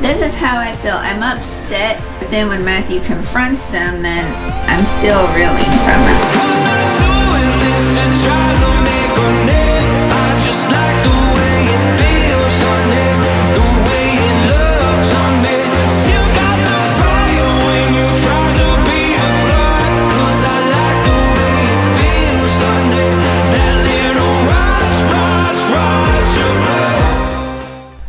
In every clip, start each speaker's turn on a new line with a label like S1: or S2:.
S1: This is how I feel. I'm upset, but then when Matthew confronts them, then I'm still reeling from it.
S2: I'm not doing this to try to make a name. I just like the way it feels on it, the way it looks on me. Still got the fire when you try to be a flood, 'cause I like the way it feels on it. That little rise of blood.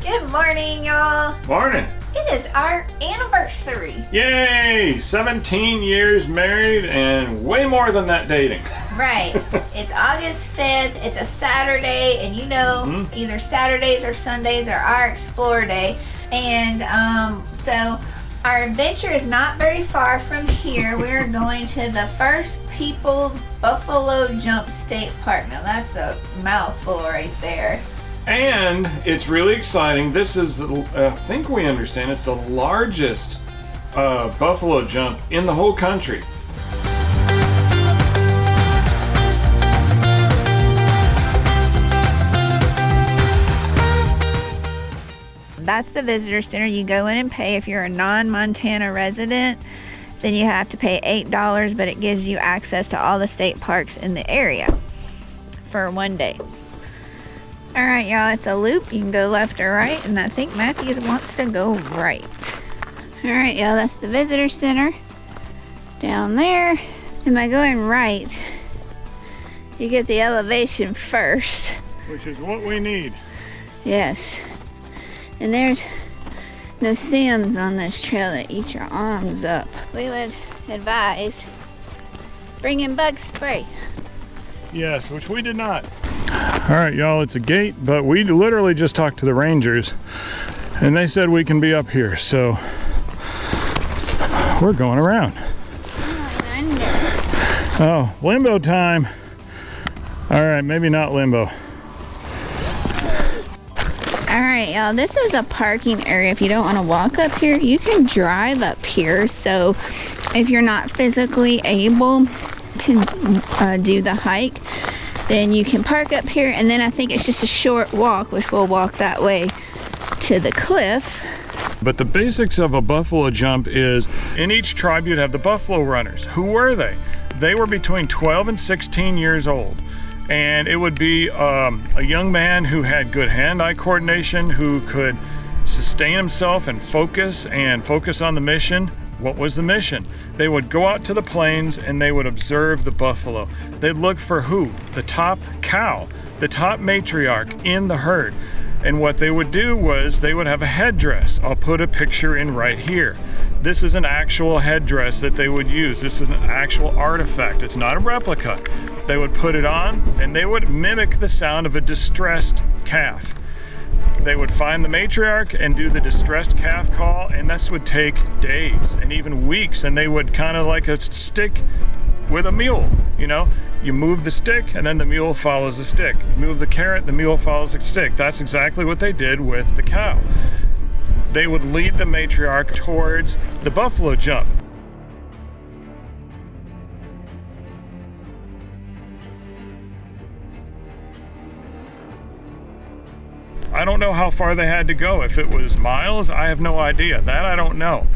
S1: Good morning, y'all.
S3: Morning.
S1: It is our anniversary.
S3: Yay! 17 years married and way more than that dating.
S1: Right. It's August 5th. It's a Saturday, and you know, either Saturdays or Sundays are our Explore Day. And so our adventure is not very far from here. We're going to the First Peoples Buffalo Jump State Park. Now that's a mouthful right there.
S3: And it's really exciting. This is, I think we understand, it's the largest buffalo jump in the whole country.
S1: That's the visitor center. You go in and pay. If you're a non-Montana resident, then you have to pay $8, but it gives you access to all the state parks in the area for one day. All right, y'all, it's a loop. You can go left or right, and I think Matthew wants to go right. All right, y'all, that's the visitor center down there. And by going right, you get the elevation first.
S3: Which is what we need.
S1: Yes. And there's no Sims on this trail that eat your arms up. We would advise bringing bug spray.
S3: Yes, which we did not. All right, y'all, it's a gate, but we literally just talked to the rangers and they said we can be up here, so we're going around. Oh, limbo time. All right, maybe not limbo.
S1: All right, y'all, this is a parking area. If you don't want to walk up here, you can drive up here. So if you're not physically able to do the hike, then you can park up here, and then I think it's just a short walk, which we'll walk that way to the cliff.
S3: But the basics of a buffalo jump is, in each tribe you'd have the buffalo runners. Who were they? They were between 12 and 16 years old. And it would be a young man who had good hand-eye coordination, who could sustain himself and focus on the mission. What was the mission? They would go out to the plains and they would observe the buffalo. They'd look for who? The top cow, the top matriarch in the herd. And what they would do was they would have a headdress. I'll put a picture in right here. This is an actual headdress that they would use. This is an actual artifact. It's not a replica. They would put it on and they would mimic the sound of a distressed calf. They would find the matriarch and do the distressed calf call, and this would take days and even weeks, and they would kind of like a stick with a mule, you know? You move the stick and then the mule follows the stick. You move the carrot, the mule follows the stick. That's exactly what they did with the cow. They would lead the matriarch towards the buffalo jump. I don't know how far they had to go. If it was miles, I have no idea. That I don't know.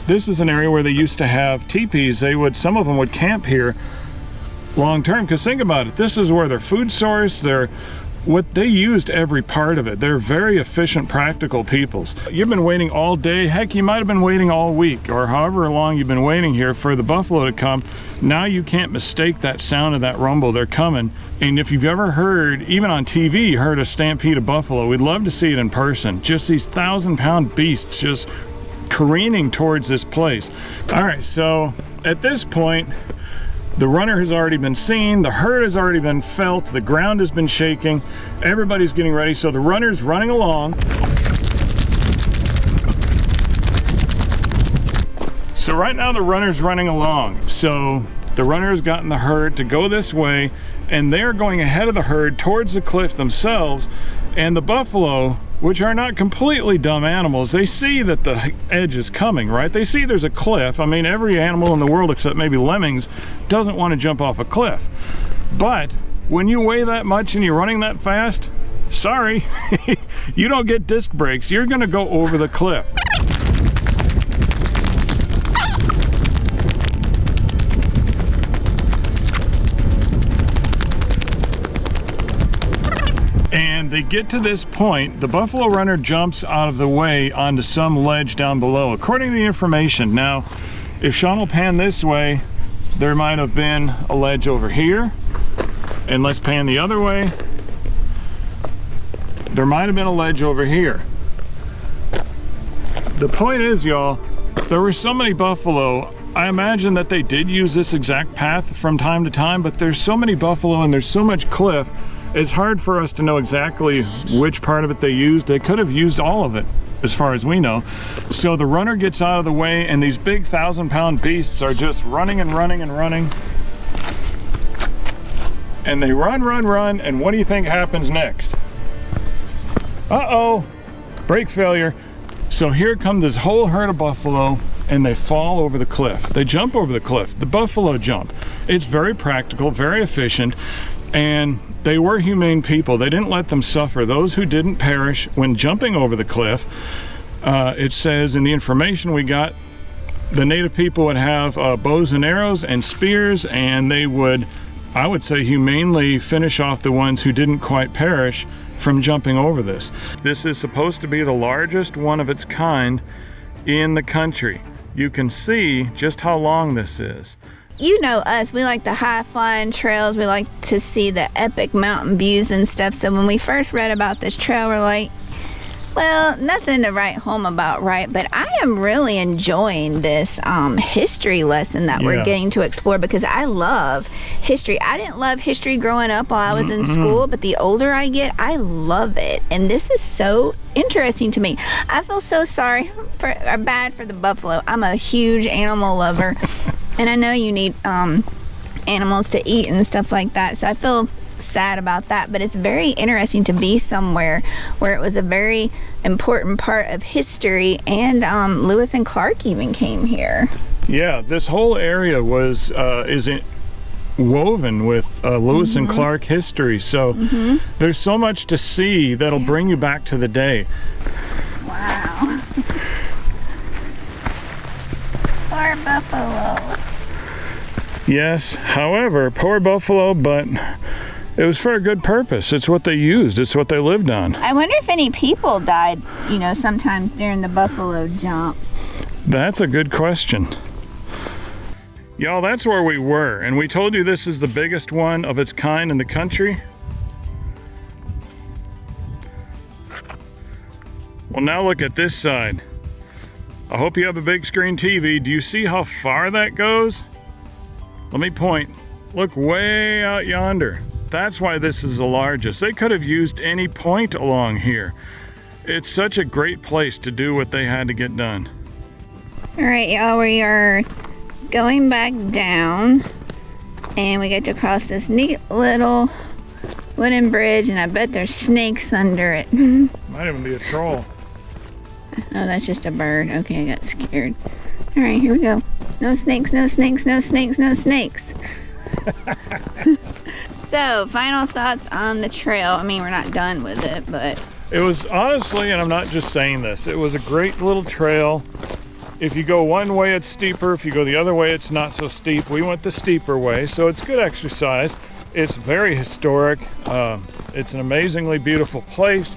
S3: This is an area where they used to have teepees. Some of them would camp here long term, because think about it. This is where their food source, what they used every part of it. They're very efficient, practical peoples. You've been waiting all day. Heck, you might have been waiting all week, or however long you've been waiting here for the buffalo to come. Now you can't mistake that sound of that rumble. They're coming. And if you've ever heard, even on TV, you heard a stampede of buffalo, we'd love to see it in person. Just these 1,000-pound beasts just careening towards this place. All right, so at this point, the runner has already been seen, the herd has already been felt, the ground has been shaking, everybody's getting ready, so the runner's running along. So right now the runner's running along. So the runner has gotten the herd to go this way, and they're going ahead of the herd towards the cliff themselves, and the buffalo which are not completely dumb animals, they see that the edge is coming, right? They see there's a cliff. I mean, every animal in the world except maybe lemmings doesn't want to jump off a cliff. But when you weigh that much and you're running that fast, sorry, you don't get disc brakes. You're gonna go over the cliff. And they get to this point, the buffalo runner jumps out of the way onto some ledge down below, according to the information. Now, if Sean will pan this way, there might have been a ledge over here. And let's pan the other way. There might have been a ledge over here. The point is, y'all, there were so many buffalo. I imagine that they did use this exact path from time to time, but there's so many buffalo and there's so much cliff, it's hard for us to know exactly which part of it they used. They could have used all of it, as far as we know. So the runner gets out of the way and these big 1,000-pound beasts are just running and running and running. And they run, run, run, and what do you think happens next? Uh-oh, brake failure. So here come this whole herd of buffalo and they fall over the cliff. They jump over the cliff, the buffalo jump. It's very practical, very efficient, and they were humane people. They didn't let them suffer. Those who didn't perish when jumping over the cliff, it says in the information we got, the native people would have bows and arrows and spears, and they would, I would say, humanely finish off the ones who didn't quite perish from jumping over this. This is supposed to be the largest one of its kind in the country. You can see just how long this is.
S1: You know us, we like the high-flying trails. We like to see the epic mountain views and stuff. So when we first read about this trail, we're like, well, nothing to write home about, right? But I am really enjoying this history lesson that we're getting to explore, because I love history. I didn't love history growing up while I was in school, but the older I get, I love it. And this is so interesting to me. I feel so sorry or bad for the buffalo. I'm a huge animal lover. And I know you need animals to eat and stuff like that, so I feel sad about that. But it's very interesting to be somewhere where it was a very important part of history, and Lewis and Clark even came here. Yeah,
S3: this whole area was woven with Lewis and Clark history, so there's so much to see that'll bring you back to the day.
S1: Wow. Poor buffalo.
S3: Yes, however, poor buffalo, but it was for a good purpose. It's what they used. It's what they lived on.
S1: I wonder if any people died, you know, sometimes during the buffalo jumps.
S3: That's a good question. Y'all, that's where we were, and we told you this is the biggest one of its kind in the country. Well, now look at this side. I hope you have a big screen TV. Do you see how far that goes? Let me point. Look way out yonder. That's why this is the largest. They could have used any point along here. It's such a great place to do what they had to get done.
S1: All right, y'all, we are going back down, and we get to cross this neat little wooden bridge, and I bet there's snakes under it.
S3: Might even be a troll.
S1: Oh, that's just a bird. Okay, I got scared. All right, here we go. No snakes, no snakes, no snakes, no snakes. So, final thoughts on the trail. I mean, we're not done with it, but...
S3: It was honestly, and I'm not just saying this, it was a great little trail. If you go one way, it's steeper. If you go the other way, it's not so steep. We went the steeper way, so it's good exercise. It's very historic. It's an amazingly beautiful place.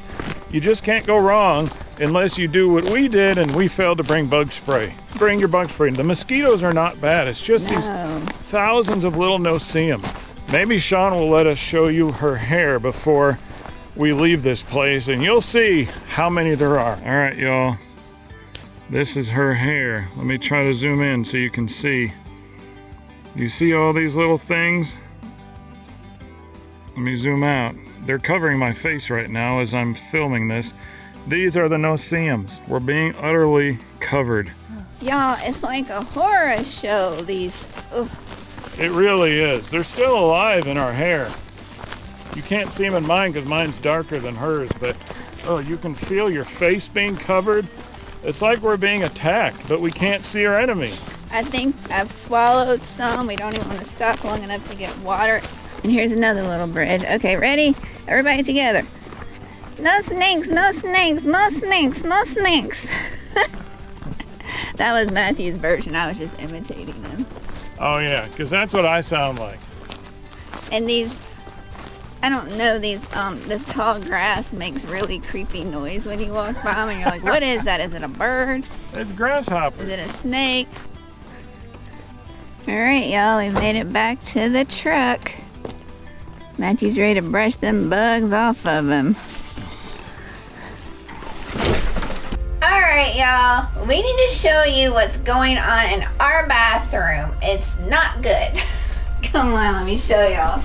S3: You just can't go wrong unless you do what we did, and we failed to bring bug spray. Bring your bug spray. The mosquitoes are not bad. It's just these thousands of little no-see-ums. Maybe Sean will let us show you her hair before we leave this place, and you'll see how many there are. All right, y'all. This is her hair. Let me try to zoom in so you can see. You see all these little things? Let me zoom out. They're covering my face right now as I'm filming this. These are the no-see-ums. We're being utterly covered.
S1: Y'all, it's like a horror show, these. Ugh.
S3: It really is. They're still alive in our hair. You can't see them in mine because mine's darker than hers, but Oh, you can feel your face being covered. It's like we're being attacked, but we can't see our enemy.
S1: I think I've swallowed some. We don't even want to stop long enough to get water. And here's another little bridge. Okay, ready? Everybody together. No snakes, no snakes, no snakes, no snakes. That was Matthew's version. I was just imitating him.
S3: Oh yeah, because that's what I sound like.
S1: And these, I don't know, this tall grass makes really creepy noise when you walk by them and you're like, what is that? Is it a bird?
S3: It's grasshoppers.
S1: Is it a snake? All right, y'all, we made it back to the truck. Matthew's ready to brush them bugs off of him. All right, y'all, we need to show you what's going on in our bathroom. It's not good. Come on, let me show y'all.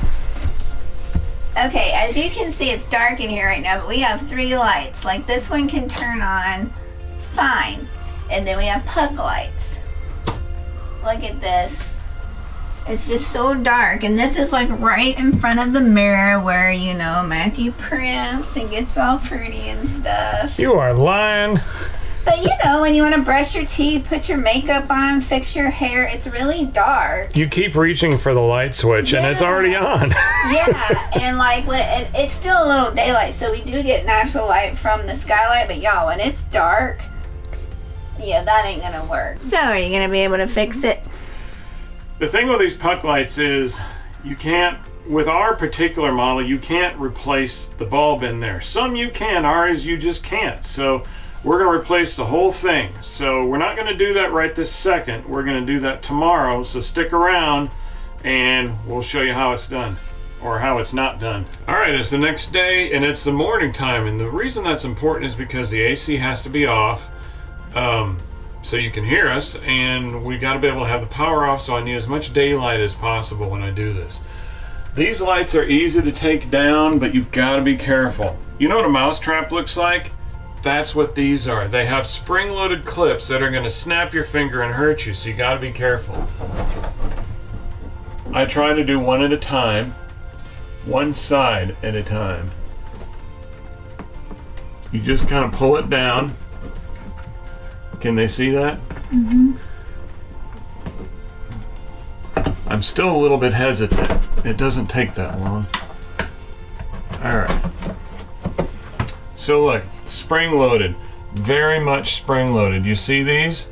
S1: Okay, as you can see, it's dark in here right now, but we have 3 lights. Like this one can turn on fine. And then we have puck lights. Look at this. It's just so dark. And this is like right in front of the mirror where, you know, Matthew primps and gets all pretty and stuff.
S3: You are lying.
S1: But you know, when you want to brush your teeth, put your makeup on, fix your hair, it's really dark.
S3: You keep reaching for the light switch and it's already on.
S1: Yeah, and like it's still a little daylight, so we do get natural light from the skylight, but y'all, when it's dark, yeah, that ain't gonna work. So are you gonna be able to fix it?
S3: The thing with these puck lights is you can't, with our particular model, you can't replace the bulb in there. Some you can, ours you just can't. So we're going to replace the whole thing. So we're not going to do that right this second. We're going to do that tomorrow. So stick around and we'll show you how it's done or how it's not done. All right, it's the next day and it's the morning time. And the reason that's important is because the AC has to be off so you can hear us. And we got to be able to have the power off. So I need as much daylight as possible when I do this. These lights are easy to take down, but you've got to be careful. You know what a mouse trap looks like? That's what these are. They have spring-loaded clips that are going to snap your finger and hurt you, so you got to be careful. I try to do one at a time, one side at a time. You just kind of pull it down. Can they see that? Mm-hmm. I'm still a little bit hesitant. It doesn't take that long. All right. So look, spring-loaded, very much spring-loaded. You see these?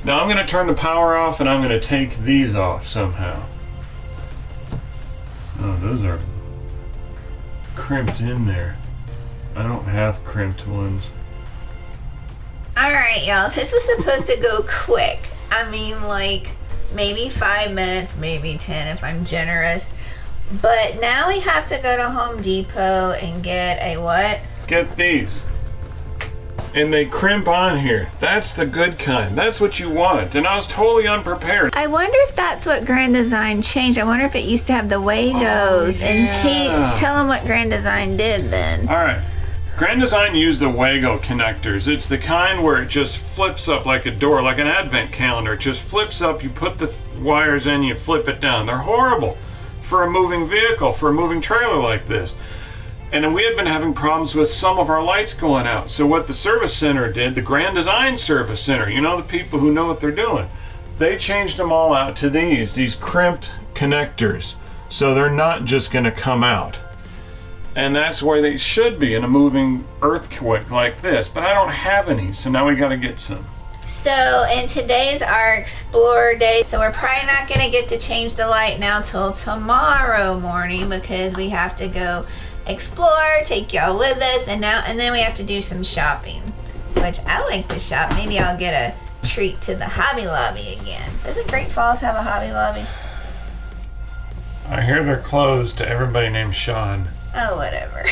S3: Now I'm going to turn the power off and I'm going to take these off somehow. Oh, those are crimped in there. I don't have crimped ones.
S1: All right, y'all, this was supposed to go quick. I mean, like maybe 5 minutes, maybe 10 if I'm generous. But now we have to go to Home Depot and get a what?
S3: Get these. And they crimp on here. That's the good kind. That's what you want. And I was totally unprepared.
S1: I wonder if that's what Grand Design changed. I wonder if it used to have the Wagos.
S3: Oh,
S1: And tell them what Grand Design did then.
S3: All right. Grand Design used the Wago connectors. It's the kind where it just flips up like a door, like an advent calendar. It just flips up. You put the wires in, you flip it down. They're horrible for a moving vehicle, for a moving trailer like this. And then we had been having problems with some of our lights going out. So what the service center did, the Grand Design Service Center, you know, the people who know what they're doing, they changed them all out to these crimped connectors. So they're not just going to come out. And that's where they should be in a moving earthquake like this. But I don't have any, so now we got to get some.
S1: So, and today's our Explorer Day, so we're probably not going to get to change the light now till tomorrow morning because we have to go explore, take y'all with us, and then we have to do some shopping, which I like to shop. Maybe I'll get a treat to the Hobby Lobby again. Doesn't Great Falls have a Hobby Lobby?
S3: I hear they're closed to everybody named Sean.
S1: Oh, whatever.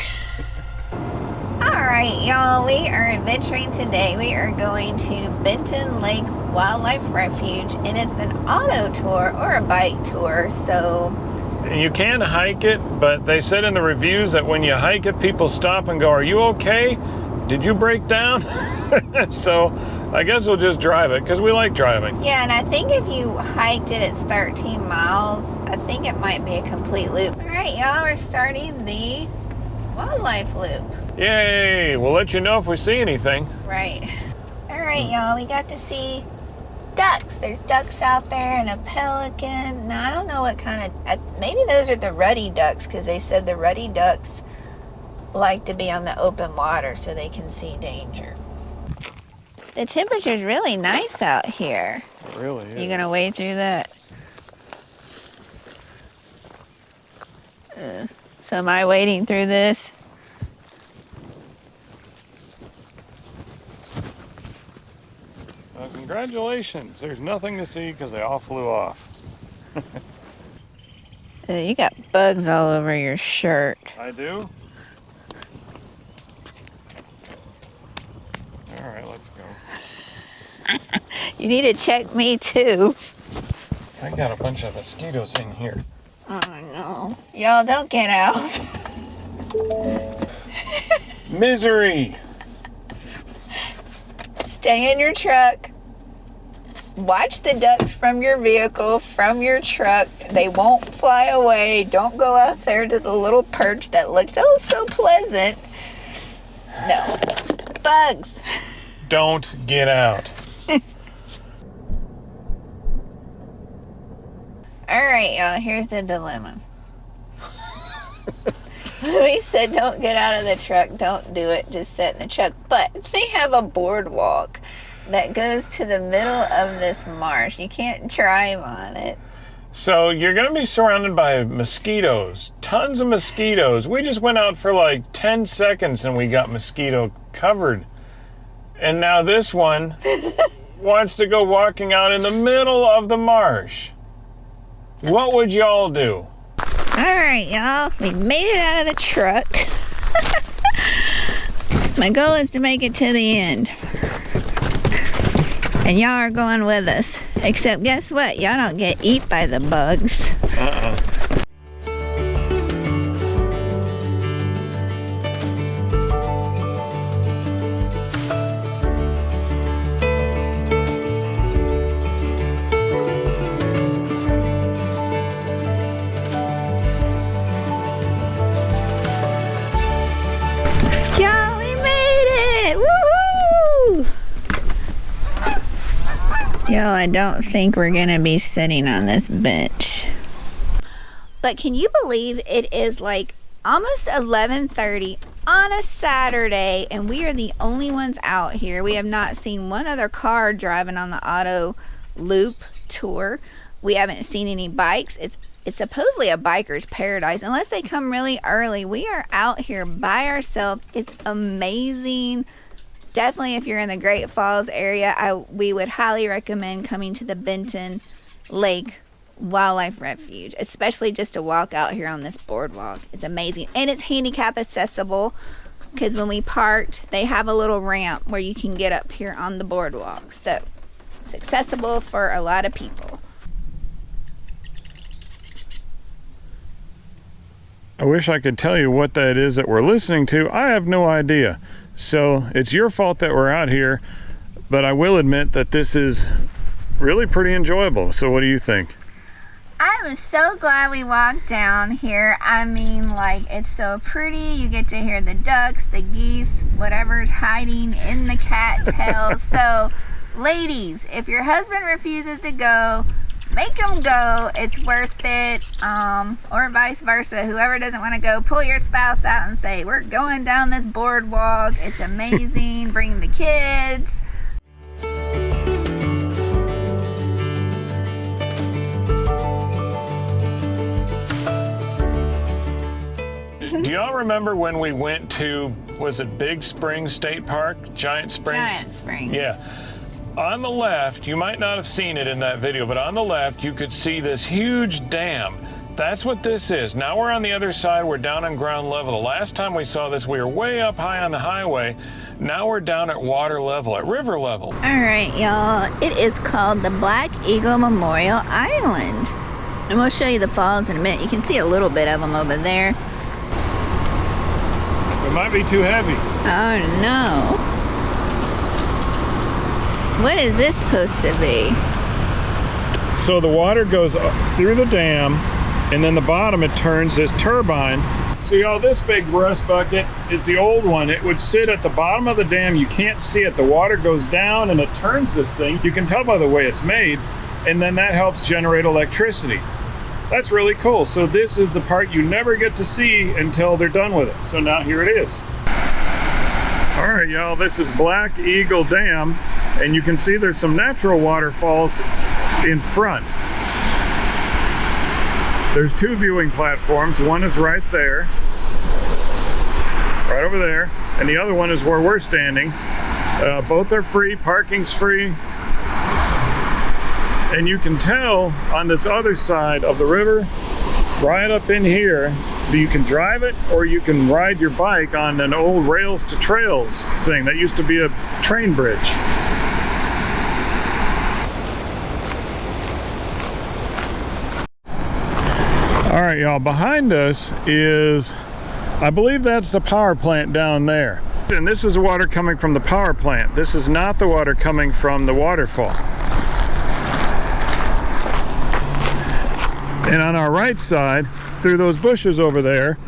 S1: Alright, y'all, we are adventuring today. We are going to Benton Lake Wildlife Refuge, and it's an auto tour or a bike tour, so...
S3: You can hike it, but they said in the reviews that when you hike it, people stop and go, "Are you okay? Did you break down?" So I guess we'll just drive it because we like driving.
S1: Yeah, and I think if you hiked it, it's 13 miles. I think it might be a complete loop. All right, y'all, we're starting the wildlife loop.
S3: Yay! We'll let you know if we see anything.
S1: Right. All right, y'all. We got to see ducks. There's ducks out there and a pelican. Now, I don't know what kind of... maybe those are the ruddy ducks, because they said the ruddy ducks like to be on the open water so they can see danger. The temperature's really nice out here.
S3: It really is.
S1: You gonna wade through that? So am I wading through this?
S3: Well, congratulations. There's nothing to see because they all flew off.
S1: You got bugs all over your shirt.
S3: I do? All right, let's go.
S1: You need to check me too.
S3: I got a bunch of mosquitoes in here.
S1: Oh no. Y'all don't get out.
S3: Misery!
S1: Stay in your truck. Watch the ducks from your vehicle, from your truck. They won't fly away. Don't go out there. There's a little perch that looked oh so pleasant. No. Bugs.
S3: Don't get out.
S1: All right, y'all, here's the dilemma. We said don't get out of the truck, don't do it, just sit in the truck. But they have a boardwalk that goes to the middle of this marsh. You can't drive on it.
S3: So you're going to be surrounded by mosquitoes. Tons of mosquitoes. We just went out for like 10 seconds and we got mosquito covered. And now this one wants to go walking out in the middle of the marsh. What would y'all do?
S1: All right, y'all, we made it out of the truck. My goal is to make it to the end. And y'all are going with us. Except guess what? Y'all don't get eat by the bugs. Y'all, we made it! Woohoo! Yo, I don't think we're gonna be sitting on this bench. But can you believe it is like almost 11:30 on a Saturday and we are the only ones out here? We have not seen one other car driving on the auto loop tour. We haven't seen any bikes. It's supposedly a biker's paradise unless they come really early. We are out here by ourselves. It's amazing. Definitely if you're in the Great Falls area, we would highly recommend coming to the Benton Lake Wildlife Refuge, especially just to walk out here on this boardwalk. It's amazing. And it's handicap accessible because when we parked, they have a little ramp where you can get up here on the boardwalk. So it's accessible for a lot of people.
S3: I wish I could tell you what that is that we're listening to. I have no idea. So it's your fault that we're out here, but I will admit that this is really pretty enjoyable. So what do you think?
S1: I'm so glad we walked down here. I mean, like, it's so pretty. You get to hear the ducks, the geese, whatever's hiding in the cattails. So, ladies, if your husband refuses to go, make him go. It's worth it. Or vice versa. Whoever doesn't want to go, pull your spouse out and say, we're going down this boardwalk. It's amazing. Bring the kids.
S3: Do y'all remember when we went to, was it Big Spring State Park? Giant Springs?
S1: Giant Springs.
S3: Yeah. On the left, you might not have seen it in that video, but on the left, you could see this huge dam. That's what this is. Now we're on the other side. We're down on ground level. The last time we saw this, we were way up high on the highway. Now we're down at water level, at river level.
S1: All right, y'all. It is called the Black Eagle Memorial Island. And we'll show you the falls in a minute. You can see a little bit of them over there.
S3: It might be too heavy.
S1: Oh, no. What is this supposed to be?
S3: So the water goes up through the dam, and then the bottom it turns this turbine, See all this big rust bucket is the old one. It would sit at the bottom of the dam. You can't see it. The water goes down and it turns this thing. You can tell by the way it's made, and then that helps generate electricity. That's really cool. So this is the part you never get to see until they're done with it. So now here it is. All right, y'all, this is Black Eagle Dam, and you can see there's some natural waterfalls in front. There's two viewing platforms. One is right there, right over there, and the other one is where we're standing. Both are free, parking's free. And you can tell on this other side of the river, right up in here, you can drive it or you can ride your bike on an old rails to trails thing that used to be a train bridge. All right, y'all, behind us is, I believe that's the power plant down there. And this is the water coming from the power plant. This is not the water coming from the waterfall. And on our right side, through those bushes over there,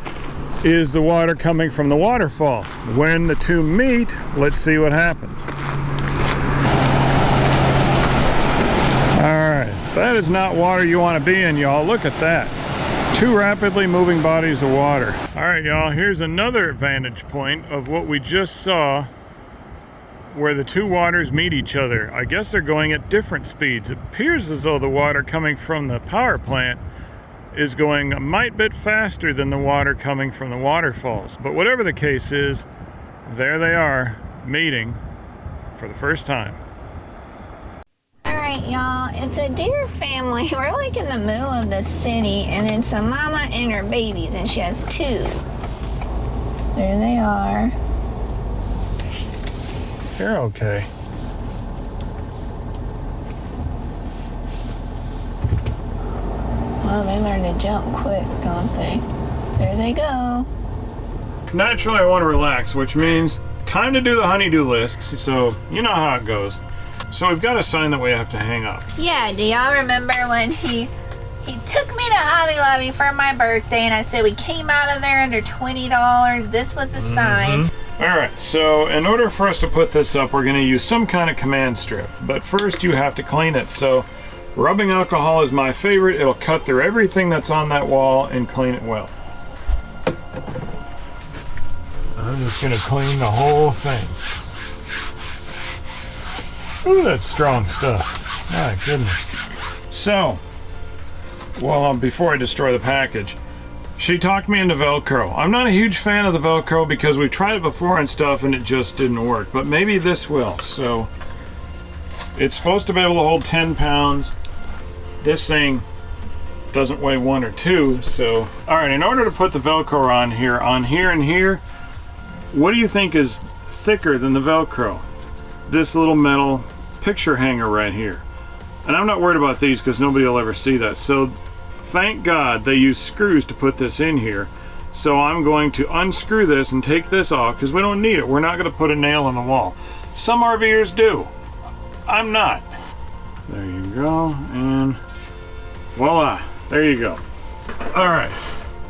S3: is the water coming from the waterfall. When the two meet, let's see what happens. All right, that is not water you want to be in, y'all. Look at that. Two rapidly moving bodies of water. All right, y'all, here's another vantage point of what we just saw where the two waters meet each other. I guess they're going at different speeds. It appears as though the water coming from the power plant is going a mite bit faster than the water coming from the waterfalls. But whatever the case is, there they are meeting for the first time.
S1: Alright, y'all, it's a deer family. We're like in the middle of the city, and it's a mama and her babies, and she has two. There they are.
S3: You're okay.
S1: Well, they learn to jump quick, don't they? There they go.
S3: Naturally, I want to relax, which means time to do the honey-do list. So, you know how it goes. So we've got a sign that we have to hang up.
S1: Yeah, do y'all remember when he took me to Hobby Lobby for my birthday, and I said we came out of there under $20? This was the sign.
S3: Alright, so in order for us to put this up, we're going to use some kind of command strip. But first you have to clean it. So rubbing alcohol is my favorite. It'll cut through everything that's on that wall and clean it well. I'm just going to clean the whole thing. Ooh, that's strong stuff. My goodness. So, well, before I destroy the package, she talked me into Velcro. I'm not a huge fan of the Velcro because we've tried it before and stuff and it just didn't work. But maybe this will. So, it's supposed to be able to hold 10 pounds. This thing doesn't weigh 1 or 2. So, alright, in order to put the Velcro on here and here, what do you think is thicker than the Velcro? This little metal picture hanger right here. And I'm not worried about these because nobody will ever see that. So thank God they use screws to put this in here. So I'm going to unscrew this and take this off because we don't need it. We're not going to put a nail in the wall. Some RVers do. I'm not. There you go. And voila. There you go. Alright.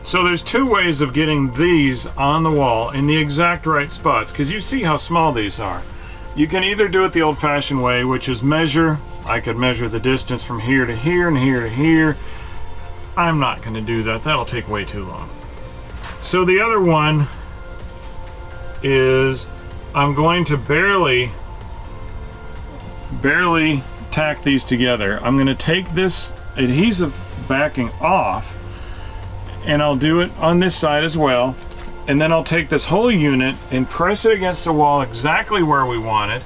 S3: So there's two ways of getting these on the wall in the exact right spots because you see how small these are. You can either do it the old-fashioned way, which is measure. I could measure the distance from here to here and here to here. I'm not going to do that. That'll take way too long. So the other one is I'm going to barely tack these together. I'm going to take this adhesive backing off, and I'll do it on this side as well. And then I'll take this whole unit and press it against the wall exactly where we want it.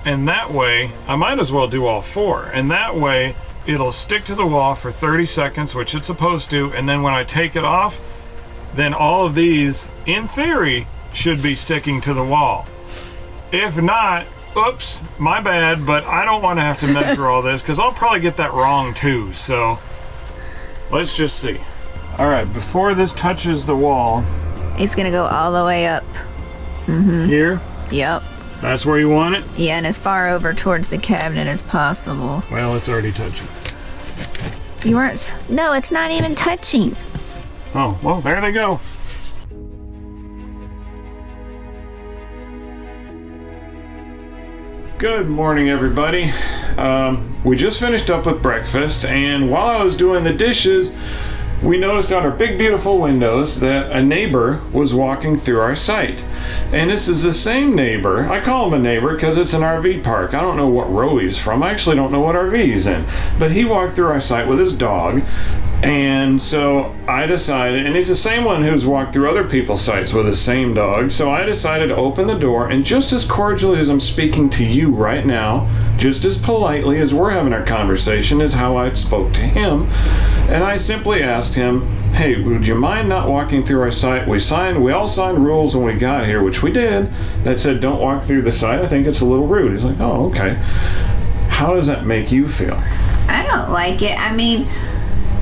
S3: And that way, I might as well do all four. And that way, it'll stick to the wall for 30 seconds, which it's supposed to. And then when I take it off, then all of these, in theory, should be sticking to the wall. If not, oops, my bad, but I don't want to have to measure all this because I'll probably get that wrong too. So let's just see. All right, before this touches the wall,
S1: It's gonna go all the way up.
S3: here,
S1: Yep.
S3: that's where you want it?
S1: Yeah, and as far over towards the cabinet as possible.
S3: Well, it's already touching.
S1: You weren't. No, it's not even touching.
S3: Oh, well, there they go. Good morning, everybody. We just finished up with breakfast, and while I was doing the dishes, we noticed on our big, beautiful windows that a neighbor was walking through our site. And this is the same neighbor. I call him a neighbor because it's an RV park. I don't know what row he's from. I actually don't know what RV he's in. But he walked through our site with his dog. And so I decided, and he's the same one who's walked through other people's sites with the same dog, so I decided to open the door, and just as cordially as I'm speaking to you right now, just as politely as we're having our conversation, is how I spoke to him. And I simply asked him, hey, would you mind not walking through our site? We all signed rules when we got here, which we did, that said don't walk through the site. I think it's a little rude. He's like, oh, okay. How does that make you feel?
S1: I don't like it. I mean,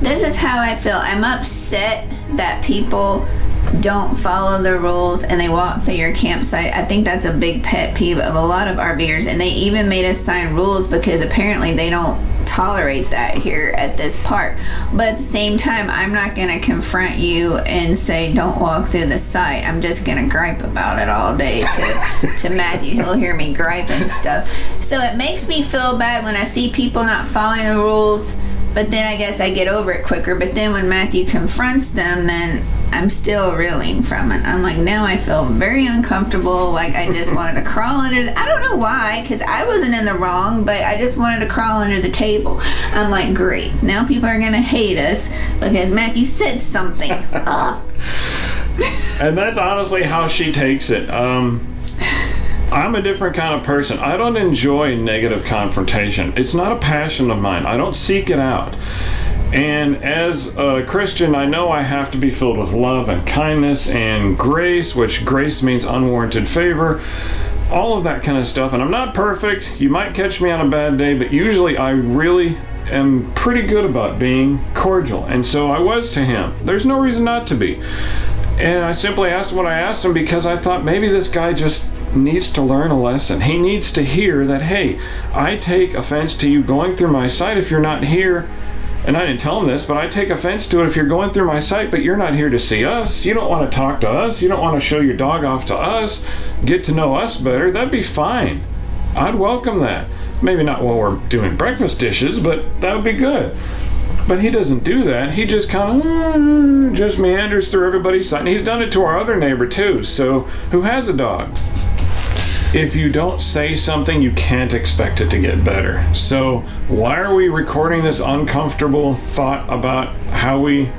S1: this is how I feel. I'm upset that people don't follow the rules and they walk through your campsite. I think that's a big pet peeve of a lot of RVers, and they even made us sign rules because apparently they don't tolerate that here at this park. But at the same time, I'm not going to confront you and say don't walk through the site. I'm just going to gripe about it all day to Matthew. He'll hear me gripe and stuff. So it makes me feel bad when I see people not following the rules, but then I guess I get over it quicker. But then when Matthew confronts them, then I'm still reeling from it. I'm like, now I feel very uncomfortable, like I just wanted to crawl under I don't know why, because I wasn't in the wrong, but I just wanted to crawl under the table. I'm like, great, now people are going to hate us because Matthew said something.
S3: And that's honestly how she takes it. I'm a different kind of person. I don't enjoy negative confrontation. It's not a passion of mine. I don't seek it out. And as a Christian, I know I have to be filled with love and kindness and grace, which grace means unwarranted favor, all of that kind of stuff. And I'm not perfect. You might catch me on a bad day, but usually I really am pretty good about being cordial. And so I was to him. There's no reason not to be. And I simply asked him what I asked him because I thought maybe this guy just needs to learn a lesson. He needs to hear that, hey, I take offense to you going through my site if you're not here. And I didn't tell him this, but I take offense to it if you're going through my site, but you're not here to see us. You don't want to talk to us. You don't want to show your dog off to us, get to know us better. That'd be fine. I'd welcome that. Maybe not while we're doing breakfast dishes, but that would be good. But he doesn't do that. He just kind of just meanders through everybody's site. And he's done it to our other neighbor too, so who has a dog. If you don't say something, you can't expect it to get better. So why are we recording this uncomfortable thought about how we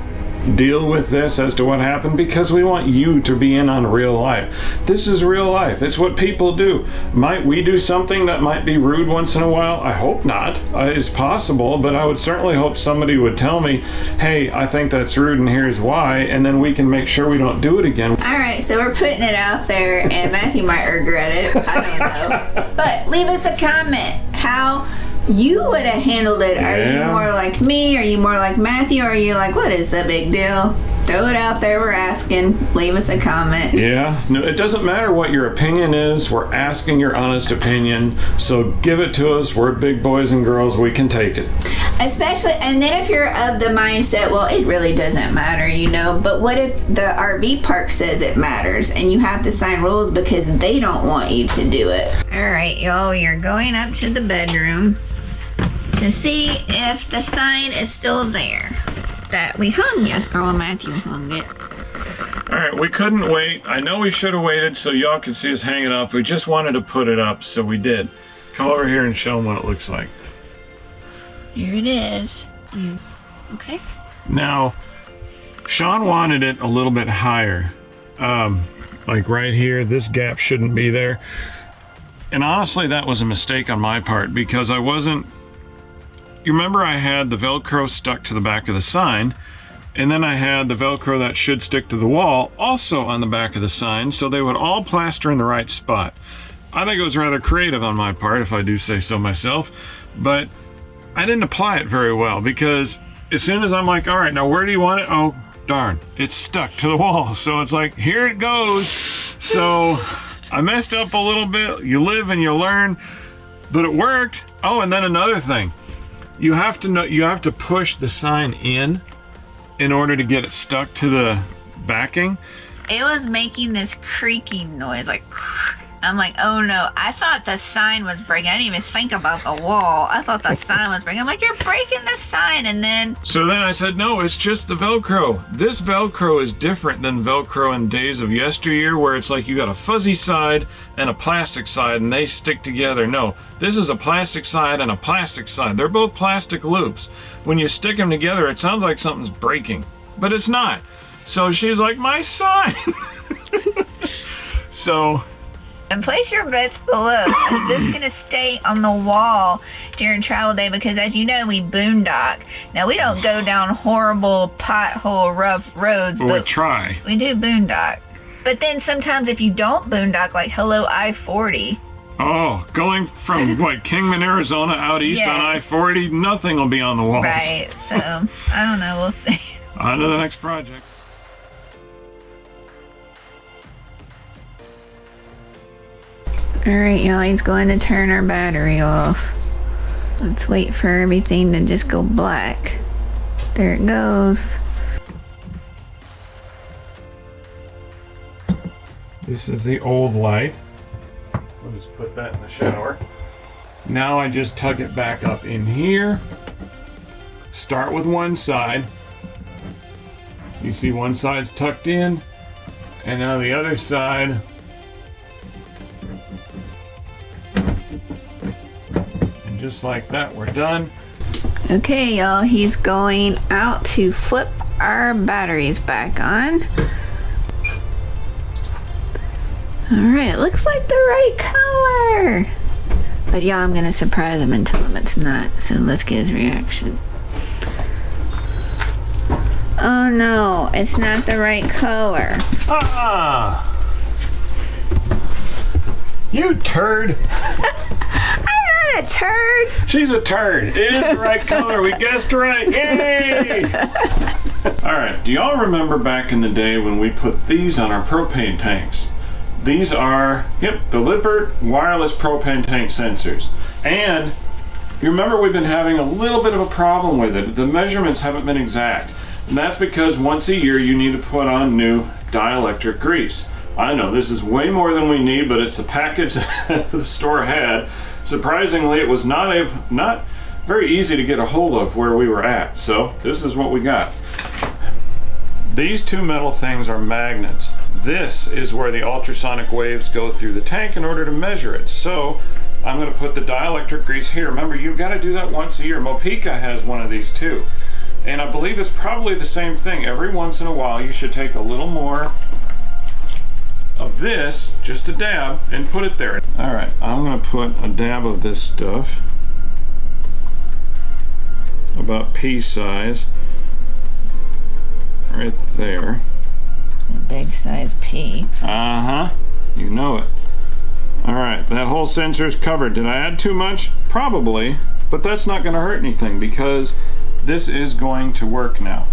S3: deal with this as to what happened? Because we want you to be in on real life. This is real life. It's what people do. Might we do something that might be rude once in a while? I hope not. It's possible, but I would certainly hope somebody would tell me, hey, I think that's rude and here's why, and then we can make sure we don't do it again.
S1: All right, so we're putting it out there, and Matthew might regret it. I don't know. But leave us a comment how you would have handled it. Are you more like me? Are you more like Matthew? Or are you like, what is the big deal? Throw it out there. We're asking. Leave us a comment.
S3: Yeah. No, it doesn't matter what your opinion is. We're asking your honest opinion. So give it to us. We're big boys and girls. We can take it.
S1: Especially, and then if you're of the mindset, well, it really doesn't matter, you know. But what if the RV park says it matters and you have to sign rules because they don't want you to do it? All right, y'all. You're going up to the bedroom to see if the sign is still there that we hung. Yes, girl, Matthew hung it.
S3: All right, we couldn't wait. I know we should have waited so y'all could see us hang it up. We just wanted to put it up, so we did. Come over here and show them what it looks like.
S1: Here it is. Okay.
S3: Now, Sean wanted it a little bit higher. Like right here, this gap shouldn't be there. And honestly, that was a mistake on my part because I wasn't... You remember I had the Velcro stuck to the back of the sign, and then I had the Velcro that should stick to the wall also on the back of the sign, so they would all plaster in the right spot. I think it was rather creative on my part, if I do say so myself, but I didn't apply it very well because as soon as I'm like, all right, now where do you want it? Oh, darn, it's stuck to the wall. So it's like, here it goes. So I messed up a little bit. You live and you learn, but it worked. Oh, and then another thing. You have to know, you have to push the sign in order to get it stuck to the backing.
S1: It was making this creaking noise, like I'm like, oh no, I thought the sign was breaking. I didn't even think about the wall. I thought the sign was breaking. I'm like, you're breaking the sign. And then
S3: So then I said, no, it's just the Velcro. This Velcro is different than Velcro in days of yesteryear, where it's like you got a fuzzy side and a plastic side and they stick together. No, this is a plastic side and a plastic side. They're both plastic loops. When you stick them together, it sounds like something's breaking, but it's not. So she's like, my sign. So,
S1: and place your bets below. Is this going to stay on the wall during travel day? Because as you know, we boondock. Now, we don't go down horrible pothole rough roads,
S3: we
S1: but
S3: try.
S1: we do boondock. But then sometimes if you don't boondock, like hello I-40.
S3: Oh, going from what, Kingman, Arizona out east on I-40, nothing will be on the walls.
S1: Right, so I don't know, we'll see.
S3: On to the next project.
S1: Alright, y'all, he's going to turn our battery off. Let's wait for everything to just go black. There it goes.
S3: This is the old light. We'll just put that in the shower. Now I just tuck it back up in here. Start with one side. You see one side's tucked in, and now the other side. And just like that, we're done.
S1: Okay, y'all, he's going out to flip our batteries back on. Alright, it looks like the right color. But y'all, I'm gonna surprise him and tell him it's not. So let's get his reaction. Oh no, it's not the right color.
S3: Ah! You turd!
S1: I'm not a turd!
S3: She's a turd. It is the right color. We guessed right. Yay! Alright, do y'all remember back in the day when we put these on our propane tanks? These are, the Lippert wireless propane tank sensors. And you remember we've been having a little bit of a problem with it. The measurements haven't been exact. And that's because once a year you need to put on new dielectric grease. I know this is way more than we need, but it's the package that the store had. Surprisingly, it was not very easy to get a hold of where we were at. So this is what we got. These two metal things are magnets. This is where the ultrasonic waves go through the tank in order to measure it. So I'm going to put the dielectric grease here. Remember, you've got to do that once a year. Mopica has one of these too. And I believe it's probably the same thing. Every once in a while you should take a little more of this, just a dab, and put it there. Alright, I'm going to put a dab of this stuff, about pea size, right there.
S1: It's a big size pea.
S3: Uh-huh, you know it. Alright, that whole sensor is covered. Did I add too much? Probably, but that's not going to hurt anything because this is going to work now.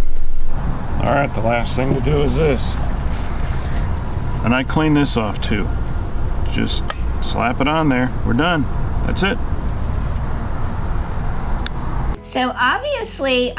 S3: Alright, the last thing to do is this. And I clean this off too. Just slap it on there. We're done. That's it.
S1: So obviously,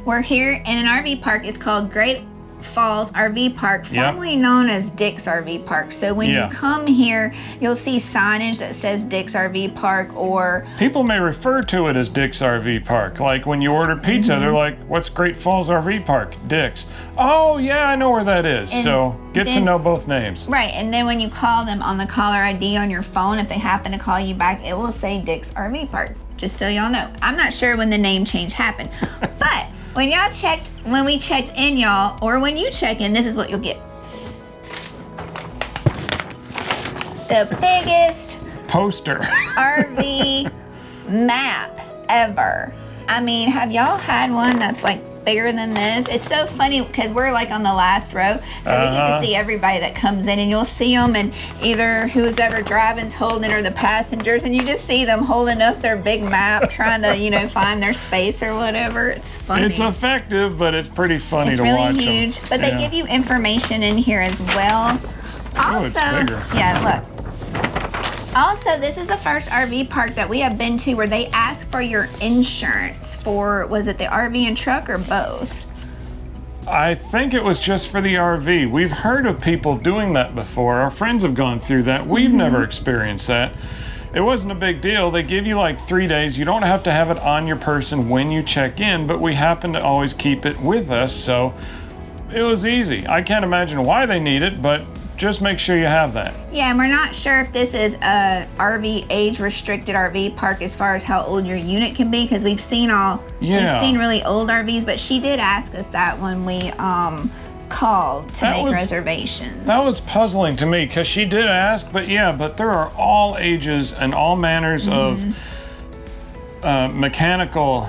S1: we're here in an RV park. It's called Great Falls RV Park, formerly known as Dick's RV Park. So when you come here, you'll see signage that says Dick's RV Park, or
S3: people may refer to it as Dick's RV Park. Like when you order pizza, they're like, "What's Great Falls RV Park?" Dick's. Oh yeah, I know where that is.
S1: And
S3: so get to know both names.
S1: Right, and then when you call them on the caller ID on your phone, if they happen to call you back, it will say Dick's RV Park. Just so y'all know. I'm not sure when the name change happened, but when we checked in, y'all, or when you check in, this is what you'll get. The biggest
S3: Poster.
S1: RV map ever. I mean, have y'all had one that's like bigger than this? It's so funny because we're like on the last row, so we get to see everybody that comes in, and you'll see them, and either who's ever driving's holding it or the passengers, and you just see them holding up their big map trying to find their space or whatever. It's funny.
S3: It's effective, but it's pretty funny
S1: it's
S3: to
S1: really
S3: watch
S1: huge,
S3: them.
S1: but they give you information in here as well. Also,
S3: it's bigger.
S1: Yeah, look. Also, this is the first RV park that we have been to where they ask for your insurance for, was it the RV and truck or both?
S3: I think it was just for the RV. We've heard of people doing that before. Our friends have gone through that. We've never experienced that. It wasn't a big deal. They give you like 3 days. You don't have to have it on your person when you check in, but we happen to always keep it with us, so it was easy. I can't imagine why they need it, but just make sure you have that.
S1: Yeah, and we're not sure if this is a RV age restricted RV park as far as how old your unit can be, because we've seen really old RVs, but she did ask us that when we called to make reservations.
S3: That was puzzling to me because she did ask, but there are all ages and all manners of mechanical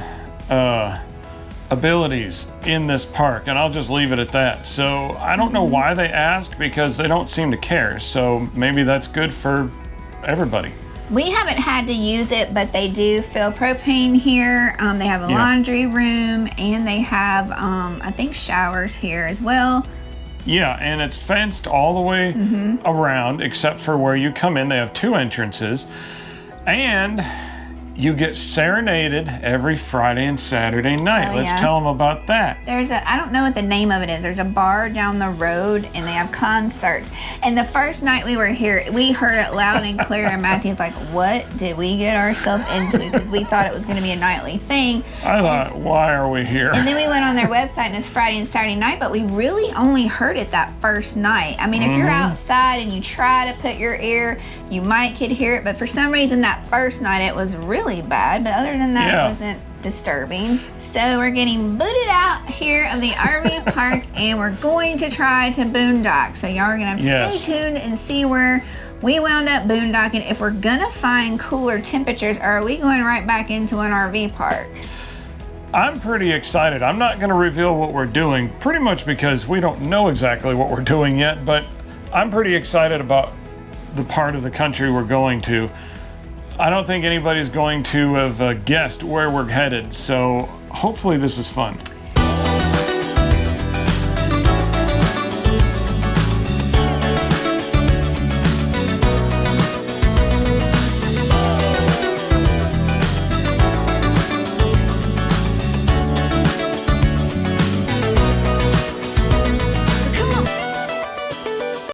S3: abilities in this park, and I'll just leave it at that. So I don't know why they asked, because they don't seem to care, so maybe that's good for everybody.
S1: We haven't had to use it, but they do fill propane here. They have a laundry room, and they have I think showers here as well.
S3: Yeah, and it's fenced all the way around except for where you come in. They have 2 entrances, and you get serenaded every Friday and Saturday night. Let's tell them about that.
S1: There's I don't know what the name of it is. There's a bar down the road, and they have concerts. And the first night we were here, we heard it loud and clear, and Matthew's like, what did we get ourselves into? Because we thought it was going to be a nightly thing.
S3: I thought, why are we here?
S1: And then we went on their website, and it's Friday and Saturday night, but we really only heard it that first night. I mean, if you're outside and you try to put your ear, you might could hear it, but for some reason that first night it was really bad, but other than that it wasn't disturbing. So we're getting booted out here of the RV park, and we're going to try to boondock. So y'all are gonna have to stay tuned and see where we wound up boondocking. If we're gonna find cooler temperatures, or are we going right back into an RV park?
S3: I'm pretty excited. I'm not going to reveal what we're doing, pretty much because we don't know exactly what we're doing yet, but I'm pretty excited about the part of the country we're going to. I don't think anybody's going to have guessed where we're headed, so hopefully this is fun.